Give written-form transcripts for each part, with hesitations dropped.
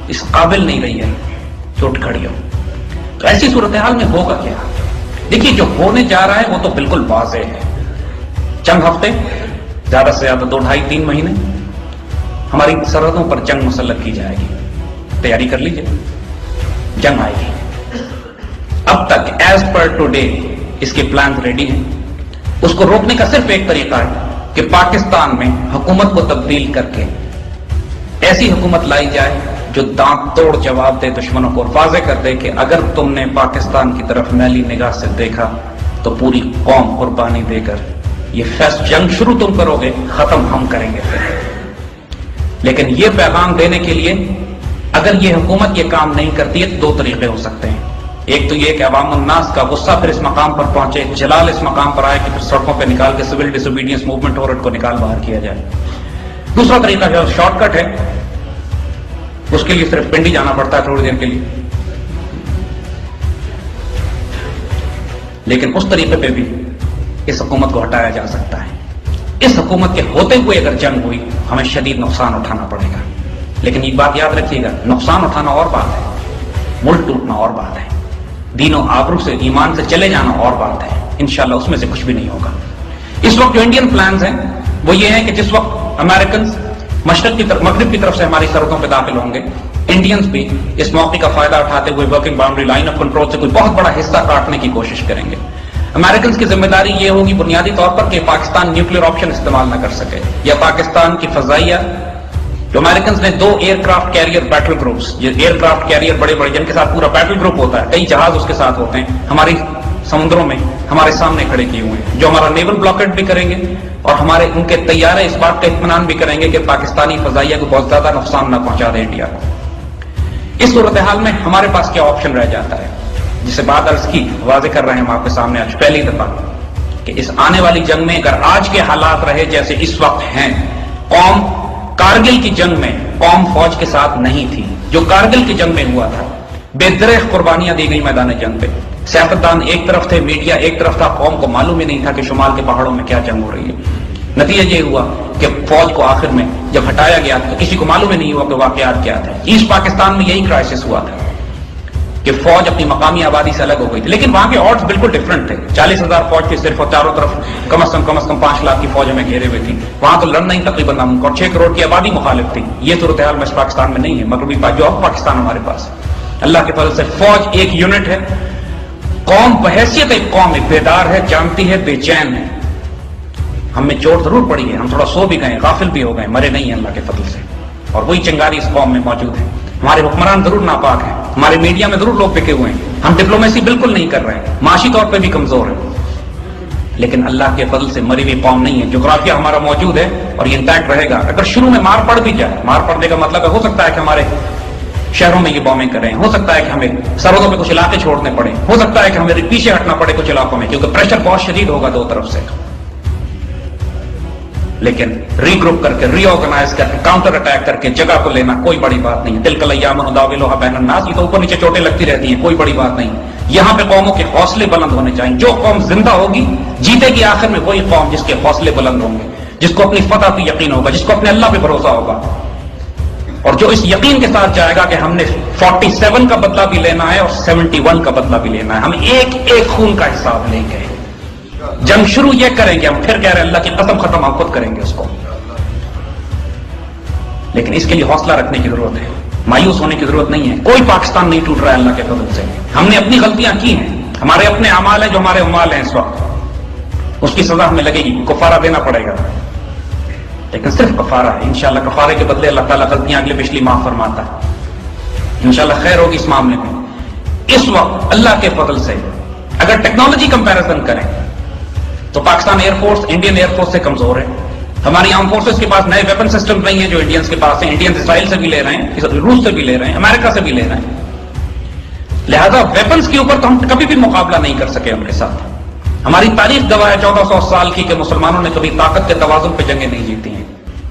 اس قابل نہیں رہی ہے کہ اٹھ کھڑی ہو. تو ایسی صورتحال میں ہوگا کیا؟ دیکھیے جو ہونے جا رہا ہے وہ تو بالکل واضح ہے. چند ہفتے، زیادہ سے زیادہ 2-2.5-3 مہینے ہماری سرحدوں پر جنگ مسلط کی جائے گی. تیاری کر لیجئے، جنگ آئے گی. اب تک ایز پر ٹوڈے اس کے پلانز ریڈی ہیں. اس کو روکنے کا صرف ایک طریقہ ہے کہ پاکستان میں حکومت کو تبدیل کر کے ایسی حکومت لائی جائے جو دانت توڑ جواب دے دشمنوں کو، اور واضح کر دے کہ اگر تم نے پاکستان کی طرف میلی نگاہ سے دیکھا تو پوری قوم قربانی دے کر یہ فیصل جنگ شروع تم کرو گے، ختم ہم کریں گے. لیکن یہ پیغام دینے کے لیے اگر یہ حکومت یہ کام نہیں کرتی ہے تو 2 طریقے ہو سکتے ہیں. ایک تو یہ کہ عوام الناس کا غصہ پھر اس مقام پر پہنچے، جلال اس مقام پر آئے کہ پھر سڑکوں پہ نکال کے سول ڈس اوبیڈینس موومنٹ اور کو نکال باہر کیا جائے. دوسرا طریقہ جو شارٹ کٹ ہے، اس کے لیے صرف پنڈی جانا پڑتا ہے تھوڑی دیر کے لیے. لیکن اس طریقے پہ بھی اس حکومت کو ہٹایا جا سکتا ہے. اس حکومت کے ہوتے ہوئے اگر جنگ ہوئی ہمیں شدید نقصان اٹھانا پڑے گا. لیکن یہ بات یاد رکھیے گا، نقصان اٹھانا اور بات ہے، ملک ٹوٹنا اور بات ہے، دین و آبرو سے ایمان سے چلے جانا اور بات ہے. انشاءاللہ اس میں سے کچھ بھی نہیں ہوگا. اس وقت جو انڈین پلانز ہیں وہ یہ ہیں کہ جس وقت امریکنز مشرق کی طرف مغرب کی طرف سے ہماری سرحدوں پہ داخل ہوں گے، انڈینز بھی اس موقع کا فائدہ اٹھاتے ہوئے working boundary line of control سے کوئی بہت بڑا حصہ کاٹنے کی کوشش کریں گے. امریکنز کی ذمہ داری یہ ہوگی بنیادی طور پر کہ پاکستان نیوکلیر آپشن استعمال نہ کر سکے، یا پاکستان کی فضائیہ جو امریکنز نے 2 aircraft carrier battle groups, یہ ایئر کرافٹ کیریئر بڑے بڑے جن کے ساتھ پورا بیٹل گروپ ہوتا ہے، کئی جہاز اس کے ساتھ ہوتے ہیں، ہماری سمندروں میں ہمارے سامنے کھڑے کیے ہوئے ہیں، جو ہمارا نیول بلاکیٹ بھی کریں گے اور ہمارے ان کے طیارے اس بات کا اطمینان بھی کریں گے کہ پاکستانی فضائیہ کو بہت زیادہ نقصان نہ پہنچا دے انڈیا کو. اس صورتحال میں ہمارے پاس کیا آپشن رہ جاتا ہے، جسے بات عرض کی واضح کر رہے ہیں ہم آپ کے سامنے آج پہلی دفعہ کہ اس آنے والی جنگ میں اگر آج کے حالات رہے جیسے اس وقت ہیں، قوم کارگل کی جنگ میں قوم فوج کے ساتھ نہیں تھی. جو کارگل کی جنگ میں ہوا تھا بے درخت قربانیاں دی گئی میدان جنگ پہ. سیاستدان ایک طرف تھے، میڈیا ایک طرف تھا، قوم کو معلوم ہی نہیں تھا کہ شمال کے پہاڑوں میں کیا جنگ ہو رہی ہے. نتیجہ یہ ہوا کہ فوج کو آخر میں جب ہٹایا گیا تو کسی کو معلوم ہی نہیں ہوا کہ واقعات کیا تھے. ایسٹ پاکستان میں یہی کرائسس ہوا تھا کہ فوج اپنی مقامی آبادی سے الگ ہو گئی تھی. لیکن وہاں کے آڈز بالکل ڈفرنٹ تھے. 40,000 فوج تھی صرف، اور چاروں طرف کم از کم 5 لاکھ کی فوج ہمیں گھیرے ہوئے تھی. وہاں تو لڑنا ہی تقریباً ناممکن، اور 6 کروڑ کی آبادی مخالف تھی. یہ صورتحال میں پاکستان میں نہیں ہے. مغربی جو اب پاکستان ہمارے پاس اللہ کے فضل سے فوج ایک یونٹ ہے. قوم بحیثیت ایک قوم ہے، بیدار ہے، جانتی ہے، بے چین ہے. ہم میں چوٹ ضرور پڑی ہے، ہم تھوڑا سو بھی گئے، غافل بھی ہو گئے، مرے نہیں ہیں اللہ کے فضل سے. اور وہی چنگاری اس قوم میں موجود ہے. ہمارے حکمران ضرور ناپاک ہیں، ہمارے میڈیا میں ضرور لوگ بکے ہوئے ہیں، ہم ڈپلومیسی بالکل نہیں کر رہے ہیں، معاشی طور پہ بھی کمزور ہیں. لیکن اللہ کے فضل سے مری ہوئی قوم نہیں ہے. جغرافیہ ہمارا موجود ہے اور یہ انٹیکٹ رہے گا. اگر شروع میں مار پڑ بھی جائے، مار پڑنے کا مطلب ہے ہو سکتا ہے کہ ہمارے شہروں میں یہ بامیں کریں، ہو سکتا ہے کہ ہمیں سرحدوں پہ کچھ علاقے چھوڑنے پڑے، ہو سکتا ہے کہ ہمیں پیچھے ہٹنا پڑے کچھ علاقوں میں، کیونکہ پریشر بہت شدید ہوگا 2 طرف سے. لیکن ری گروپ کر کے، ری آرگنائز کر کے، کاؤنٹر اٹیک کر کے جگہ کو لینا کوئی بڑی بات نہیں. تلک الایام نداولها بین الناس، یہ تو اوپر نیچے چوٹیں لگتی رہتی ہیں، کوئی بڑی بات نہیں. یہاں پہ قوموں کے حوصلے بلند ہونے چاہیے. جو قوم زندہ ہوگی جیتے گی آخر میں وہی قوم جس کے حوصلے بلند ہوں گے، جس کو اپنی فتح پہ یقین ہوگا، جس کو اپنے اللہ پہ بھروسہ ہوگا، اور جو اس یقین کے ساتھ جائے گا کہ ہم نے 47 کا بدلہ بھی لینا ہے اور 71 کا بدلہ بھی لینا ہے. ہم ایک ایک خون کا حساب لیں گے. جنگ شروع یہ کریں گے، ہم پھر کہہ رہے ہیں اللہ کی قسم ختم ہم خود کریں گے اس کو. لیکن اس کے لیے حوصلہ رکھنے کی ضرورت ہے، مایوس ہونے کی ضرورت نہیں ہے. کوئی پاکستان نہیں ٹوٹ رہا ہے اللہ کے فضل سے. ہم نے اپنی غلطیاں کی ہیں، ہمارے اپنے اعمال ہیں جو ہمارے اعمال ہیں اس وقت، اس کی سزا ہمیں لگے گی، کفارہ دینا پڑے گا. لیکن صرف کفارہ ہے. انشاءاللہ کفارے کے بدلے اللہ تعالیٰ غلطیاں اگلی پچھلی معاف فرماتا ہے. انشاءاللہ خیر ہوگی اس معاملے میں. اس وقت اللہ کے فضل سے اگر ٹیکنالوجی کمپیریزن کریں تو Pakistan air force Indian air force سے کمزور ہے. ہماری آرم فورسز کے پاس نئے ویپن سسٹم نہیں ہیں جو انڈینز کے پاس ہیں. انڈینز اسرائیل سے بھی لے رہے ہیں، روس سے بھی لے رہے ہیں، امریکہ سے بھی لے رہے ہیں. لہذا ویپنز کے اوپر تو ہم کبھی بھی مقابلہ نہیں کر سکے ان کے ساتھ. ہماری تاریخ گواہ ہے 1400 سال کی کہ مسلمانوں نے کبھی طاقت کے توازن پہ جنگیں نہیں جیتی ہیں.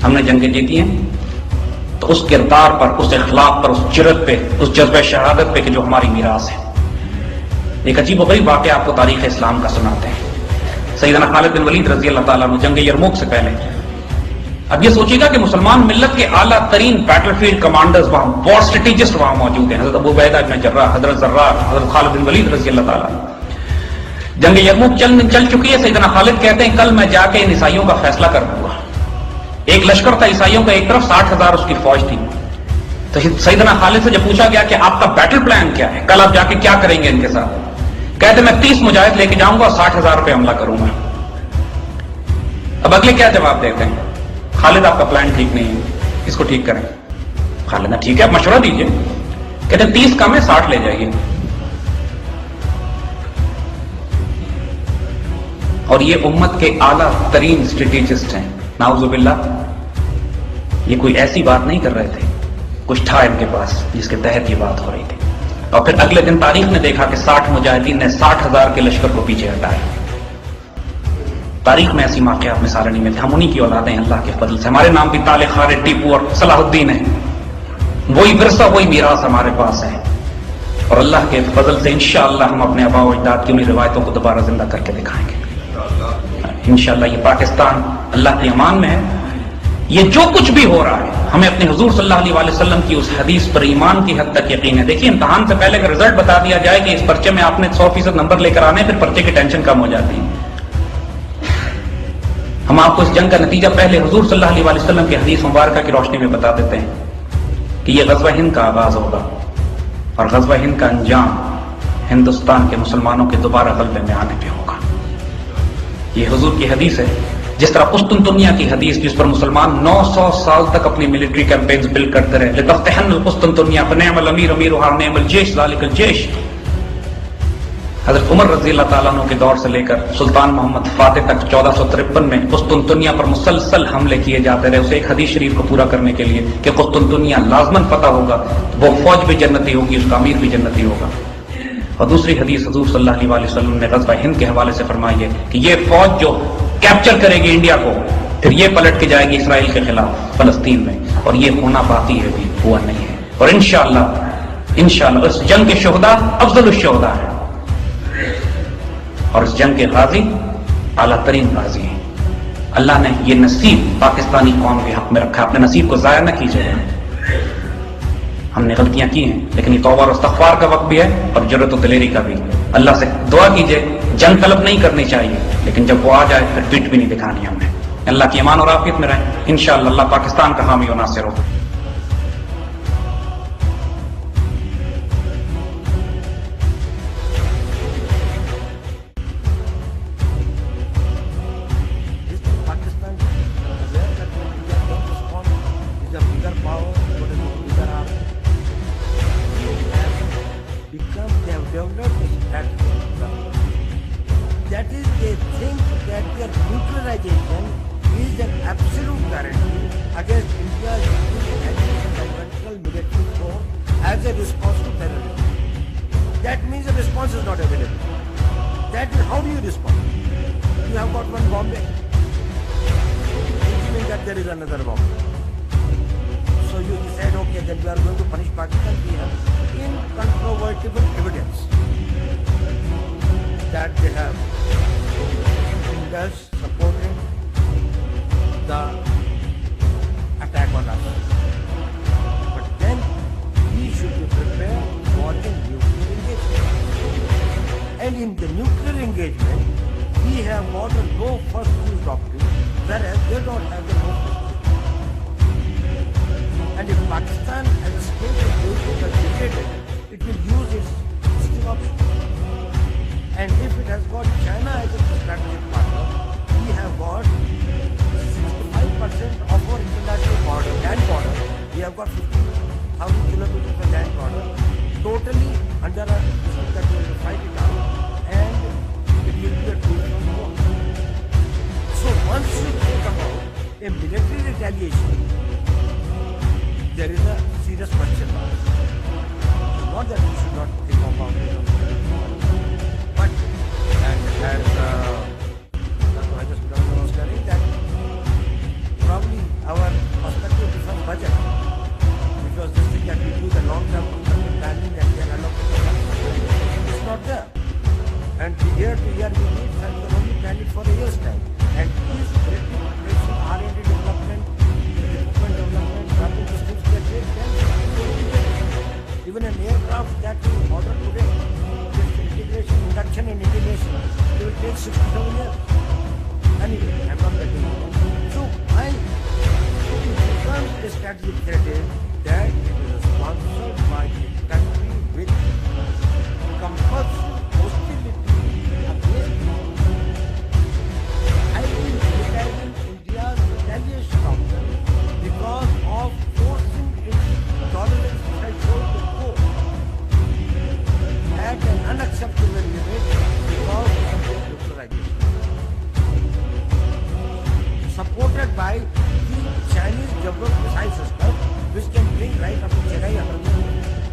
ہم نے جنگیں جیتی ہیں تو اس کردار پر، اس اخلاق پر، اس جرأت پہ، اس جذبہ شہادت پہ کہ جو ہماری میراث ہے. ایک عجیب و غریب واقعہ آپ کو تاریخ اسلام کا سناتے ہیں. سیدنا خالد بن ولید رضی اللہ تعالیٰ عنہ جنگ یرموک سے پہلے اب یہ سوچیے گا کہ مسلمان ملت کے اعلیٰ ترین بیٹل فیلڈ کمانڈرز وہاں، وار اسٹریٹجسٹ وہاں موجود ہیں، حضرت ابو عبیدہ بن جراح، حضرت زرار، حضرت خالد بن ولید رضی اللہ تعالیٰ. جنگ یرموک چل چکی ہے. سیدنا خالد کہتے ہیں کل میں جا کے ان عیسائیوں کا فیصلہ کر دوں گا. ایک لشکر تھا عیسائیوں کا، ایک طرف 60,000 اس کی فوج تھی. تو سیدنا خالد سے جب پوچھا گیا کہ آپ کا بیٹل پلان کیا ہے، کل آپ جا کے کیا کریں گے ان کے ساتھ، کہتے میں 30 مجاہد لے کے جاؤں گا اور 60,000 روپے حملہ کروں گا. اب اگلے کیا جواب دیتے ہیں؟ خالد آپ کا پلان ٹھیک نہیں ہے، اس کو ٹھیک کریں. خالد نے ٹھیک ہے، آپ مشورہ دیجئے. کہتے ہیں 30 کم ہے، 60 لے جائیے. اور یہ امت کے اعلیٰ ترین اسٹریٹجسٹ ہیں. نعوذ باللہ، یہ کوئی ایسی بات نہیں کر رہے تھے، کچھ تھا ان کے پاس جس کے تحت یہ بات ہو رہی تھی. اور پھر اگلے دن تاریخ نے دیکھا کہ 60 مجاہدین نے 60,000 کے لشکر کو پیچھے ہٹایا. تاریخ میں ایسی واقعات میں سارے نہیں ملتے. ہم انہی کی اولادیں ہیں اللہ کے فضل سے. ہمارے نام بھی طالع، خالد، ٹیپو اور صلاح الدین ہیں. وہی ورثہ، وہی میراث ہمارے پاس ہے. اور اللہ کے فضل سے انشاءاللہ ہم اپنے آباء و اجداد کی انہی روایتوں کو دوبارہ زندہ کر کے دکھائیں گے انشاءاللہ. یہ پاکستان اللہ کے امان میں ہے. یہ جو کچھ بھی ہو رہا ہے، ہمیں اپنے حضور صلی اللہ علیہ وسلم کی اس حدیث پر ایمان کی حد تک یقین ہے. دیکھیے، امتحان سے پہلے اگر رزلٹ بتا دیا جائے کہ اس پرچے میں آپ نے 100% نمبر لے کر آنے، پھر پرچے کی ٹینشن کم ہو جاتی ہے. ہم آپ کو اس جنگ کا نتیجہ پہلے حضور صلی اللہ علیہ وسلم کی حدیث مبارکہ کی روشنی میں بتا دیتے ہیں کہ یہ غزوہ ہند کا آغاز ہوگا اور غزوہ ہند کا انجام ہندوستان کے مسلمانوں کے دوبارہ غلبے میں آنے پہ ہوگا. یہ حضور کی حدیث ہے. جس طرح قسطنطنیہ کی حدیث جس پر مسلمان 900 سال تک اپنی ملٹری کیمپینز بلڈ کرتے رہے، لتفتحن القسطنطنیہ فنعم الامیر امیرھا نعم الجیش ذالک الجیش. حضرت عمر رضی اللہ تعالیٰ عنہ کے دور سے لے کر سلطان محمد فاتح تک 1453 میں قسطنطنیہ پر مسلسل حملے کیے جاتے رہے، اسے ایک حدیث شریف کو پورا کرنے کے لیے کہ قسطنطنیہ لازماً فتح ہوگا، وہ فوج بھی جنتی ہوگی، اس کا امیر بھی جنتی ہوگا. اور دوسری حدیث حضور صلی اللہ علیہ وسلم نے غزوہ ہند کے حوالے سے فرمائی ہے کہ یہ فوج جو کیپچر کرے گی انڈیا کو، پھر یہ پلٹ کے جائے گی اسرائیل کے خلاف فلسطین میں، اور یہ ہونا باقی ہے، بھی ہوا نہیں ہے. اور انشاءاللہ اس جنگ کے شہداء افضل الشہداء ہیں اور اس جنگ کے غازی اعلیٰ ترین غازی ہیں. اللہ نے یہ نصیب پاکستانی قوم کے حق میں رکھا. اپنے نصیب کو ضائع نہ کیجیے. ہم نے غلطیاں کی ہیں، لیکن یہ توبہ اور استغفار کا وقت بھی ہے اور جرأت و دلیری کا بھی. اللہ سے دعا کیجیے. جنگ طلب نہیں کرنی چاہیے، لیکن جب وہ آ جائے پھر پیٹ بھی نہیں دکھانی ہمیں. اللہ کی امان اور عافیت میں رہیں. انشاءاللہ اللہ پاکستان کا حامی و ناصر ہو. That is, they think that their neutralization is an absolute guarantee against India's conventional military force as a response to terrorism. That means a response is not available. That is, how do you respond? You have got one Bombay, assuming that there is another Bombay. So you decide, okay, then we are going to punish Pakistan. We have incontrovertible evidence that they have Indus supporting the attack on us. But then we should be prepared for a nuclear engagement. And in the nuclear engagement, we have got a no first use doctrine, whereas they don't have the no first use. And if Pakistan as a state is going to get defeated, it will use its existing option. And if it has got China as a strategic partner, we have got 65% of our international border, land border. We have got 50,000 kilometers of land border, totally under a system that we will fight it out, and it will be a two-front war. So once you think about a military retaliation, there is a serious question mark. Not that we should not think about it. But, and as Dr. Hajjus was telling, that probably our prospective defense budget, which was this thing that we do the long-term planning and then allocate the funds, is not there. And year to year we need, and we can only plan it for a year's time. And these military preparation, R&D development, immediate threat is that it is sponsored by a country with compulsory hostility against highly criticizing India's retaliation of them because of forcing its tolerance threshold to go at an unacceptable limit because of its nuclearization. Supported by the Chinese developed missile system which can bring right up to Chennai under the